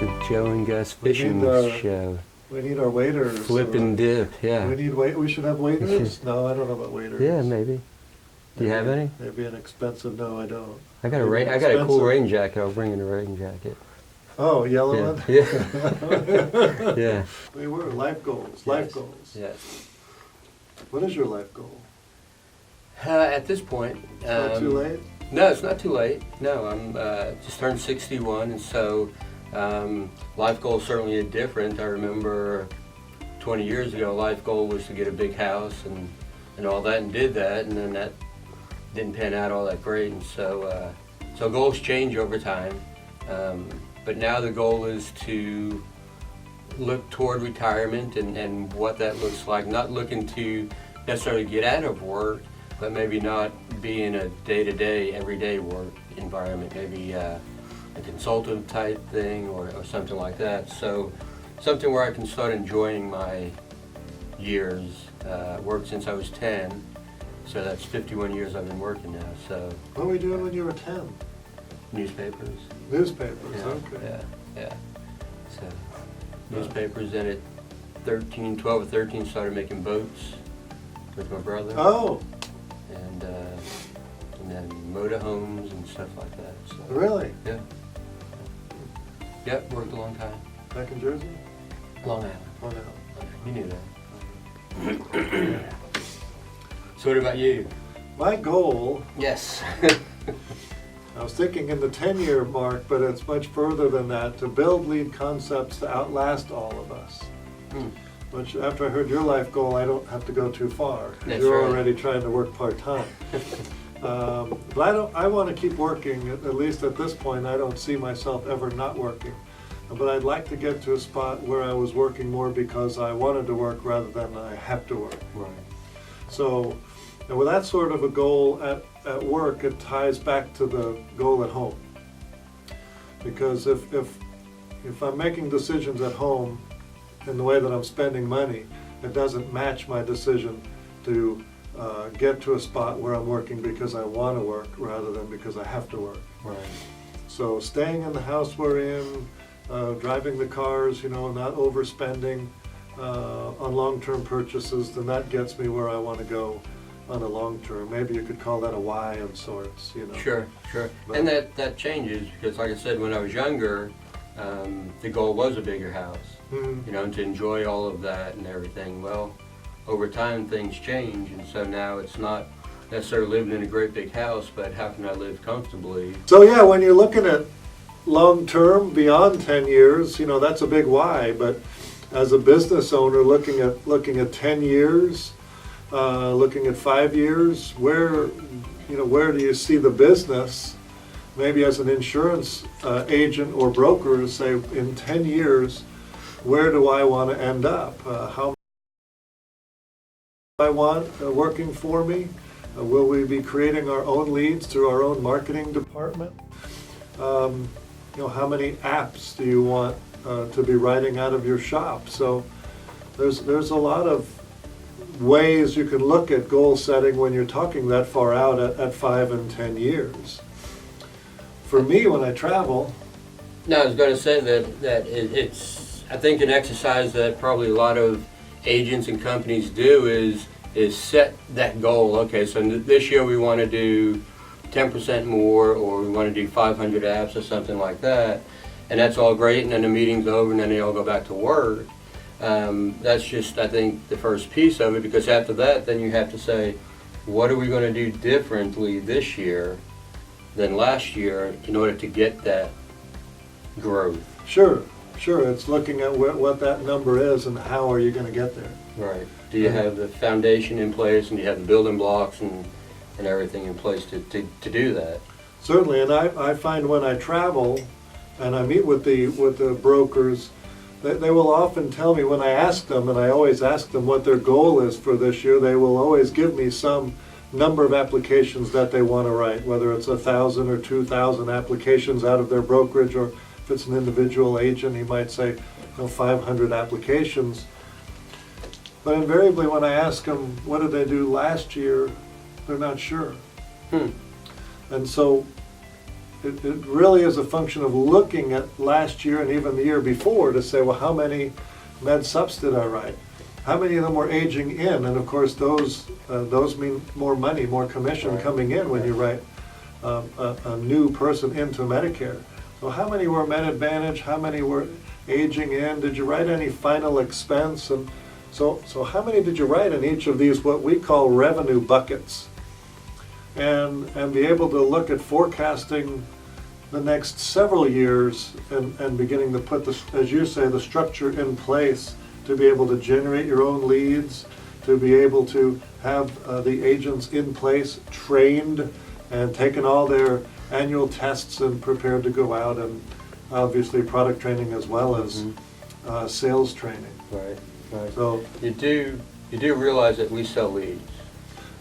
the Joe and Gus We fishing need, show. We need our waiters. Flip and dip, yeah. We should have waiters? No, I don't know about waiters. Yeah, maybe. Do you have any? Maybe an expensive, no, I don't. I got Maybe I got a cool expensive. rain jacket. I'll bring in a rain jacket. Oh, yellow Yeah. one? Yeah. Yeah. We were life goals, life goals. Yes. What is your life goal? At this point, It's not too late? no, it's not too late. No, I'm just turned 61, and so life goals certainly are different. I remember 20 years ago, life goal was to get a big house and all that, and did that, and then that didn't pan out all that great, and so so goals change over time. But now the goal is to look toward retirement and what that looks like. Not looking to necessarily get out of work, but maybe not be in a day-to-day, everyday work environment. Maybe a consultative type thing or something like that. So something where I can start enjoying my years. Worked since I was 10, so that's 51 years I've been working now. So What were you doing when you were 10? newspapers. Newspapers, Yeah, okay. yeah. So newspapers, then at 12 or 13 started making boats with my brother. Oh, And then motorhomes and stuff like that. So, really? yeah. Yep, worked a long time. Back in Jersey? Long Island. Oh, no. You knew that. So what about you? My goal, Yes. I was thinking in the 10-year mark, but it's much further than that, to build lead concepts to outlast all of us. Which, after I heard your life goal, I don't have to go too far. 'Cause That's you're right. already trying to work part-time. But I want to keep working, at least at this point. I don't see myself ever not working. But I'd like to get to a spot where I was working more because I wanted to work rather than I have to work. Right. So, and with that sort of a goal at work, it ties back to the goal at home. Because if I'm making decisions at home in the way that I'm spending money, it doesn't match my decision to get to a spot where I'm working because I want to work rather than because I have to work. Right. So staying in the house we're in, driving the cars, not overspending on long-term purchases, then that gets me where I want to go on a long term. Maybe you could call that a why of sorts, Sure. But- And that changes because, like I said, when I was younger, the goal was a bigger house. Mhm. And to enjoy all of that and everything. Well, over time things change, and so now it's not necessarily living in a great big house, but how can I live comfortably? So yeah, when you're looking at long term, beyond 10 years, that's a big why. But as a business owner, looking at 10 years, looking at 5 years, where do you see the business? Maybe as an insurance agent or broker, say in 10 years, where do I want to end up? How I want working for me? Will we be creating our own leads through our own marketing department? How many apps do you want to be writing out of your shop? So there's a lot of ways you can look at goal setting when you're talking that far out at 5 and 10 years. For me, when I travel, No, I was going to say that it's, I think, an exercise that probably a lot of agents and companies do is set that goal. Okay, so this year we want to do 10% more, or we want to do 500 apps or something like that, and that's all great, and then the meeting's over and then they all go back to work. That's just, I think, the first piece of it, because after that then you have to say, what are we going to do differently this year than last year in order to get that growth? sure, it's looking at what that number is and how are you going to get there. Right. Do you have the foundation in place, and do you have the building blocks and everything in place to do that? Certainly, and I find when I travel and I meet with the brokers, they will often tell me when I ask them, and I always ask them what their goal is for this year, they will always give me some number of applications that they want to write, whether it's 1,000 or 2,000 applications out of their brokerage, or if it's an individual agent, he might say 500 applications. But invariably when I ask them what did they do last year, they're not sure. And so it really is a function of looking at last year and even the year before to say, well, how many med subs did I write? How many of them were aging in? And of course, those mean more money, more commission coming in when you write a new person into Medicare. So how many were Med Advantage? How many were aging in? Did you write any final expense? And so how many did you write in each of these, what we call revenue buckets? And be able to look at forecasting the next several years and beginning to put, as you say, the structure in place to be able to generate your own leads, to be able to have the agents in place, trained, and taken all their annual tests and prepared to go out, and obviously product training as well as sales training. Right, right. So you do realize that we sell leads.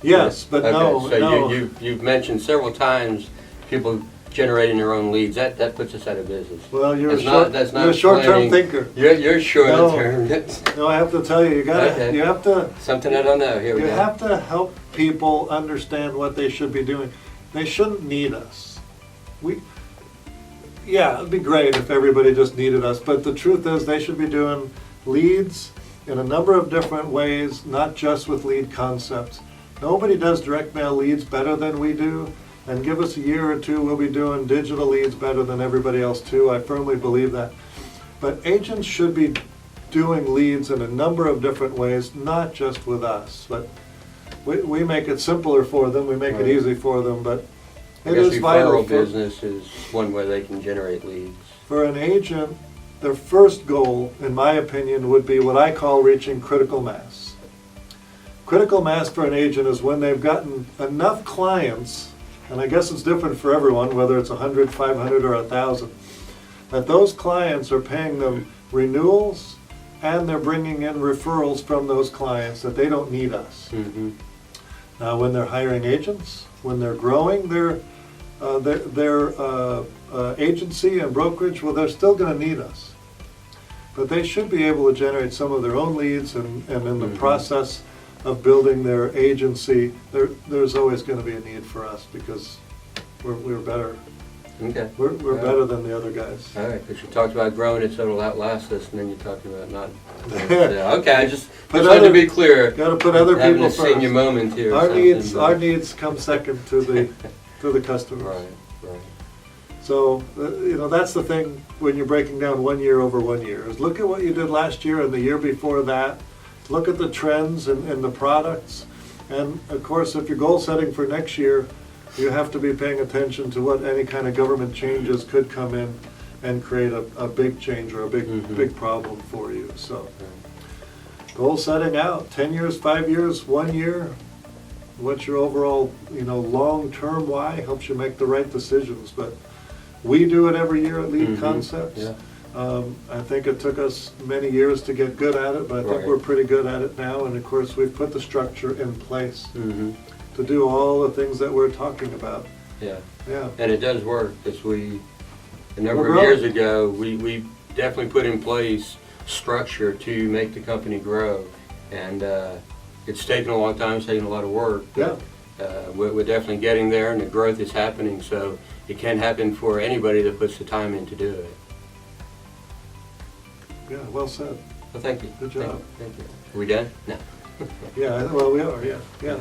yes, but Okay, no, so no. you've mentioned several times people generating their own leads. That puts us out of business. Well, you're That's a short-term planning. thinker. You're No. short-term. No, I have to tell you, Okay. you have to Something I don't know. Here we You go. have to help people understand what they should be doing. They shouldn't need us. Yeah, it'd be great if everybody just needed us, but the truth is they should be doing leads in a number of different ways, not just with lead concepts. Nobody does direct mail leads better than we do, and give us a year or two, we'll be doing digital leads better than everybody else too. I firmly believe that. But agents should be doing leads in a number of different ways, not just with us. But we make it simpler for them, we make it Right. easy for them, but I it guess is vital referral for, business is one way they can generate leads. for an agent. Their first goal, in my opinion, would be what I call reaching critical mass. Critical mass for an agent is when they've gotten enough clients, and I guess it's different for everyone, whether it's 100, 500, or 1,000, that those clients are paying them renewals and they're bringing in referrals from those clients, that they don't need us. Mm-hmm. Now, when they're hiring agents, when they're growing their agency and brokerage, well, they're still going to need us. But they should be able to generate some of their own leads, and in the process of building their agency, there's always going to be a need for us because we're better. Okay. We're Yeah. better than the other guys. All right, because you talked about growing it so it'll outlast us, and then you're talking about not. Yeah, okay, I just But wanted to other- be clear. Got to put other Having people a senior first. moment here. or Our something, needs, but- our needs come second to the customer. Right, right. So, that's the thing when you're breaking down 1 year over 1 year, is look at what you did last year and the year before that. Look at the trends in the products. And of course, if you're goal setting for next year, you have to be paying attention to what any kind of government changes could come in and create a big change or a big problem for you. So, goal setting out, 10 years, 5 years, 1 year. What's your overall, long-term why? Helps you make the right decisions. But we do it every year at Lead Concepts. Yeah. I think it took us many years to get good at it, but I think Right. we're pretty good at it now. And of course, we've put the structure in place Mm-hmm. to do all the things that we're talking about. Yeah. Yeah. And it does work, because a number We're of growing. years ago, we definitely put in place structure to make the company grow. And it's taken a long time, it's taken a lot of work. Yeah. We're definitely getting there, and the growth is happening, so it can happen for anybody that puts the time in to do it. Yeah, well said. Well, thank you. Good job. Thank you. Are we done? No. Yeah, well, we are, yeah. Yeah.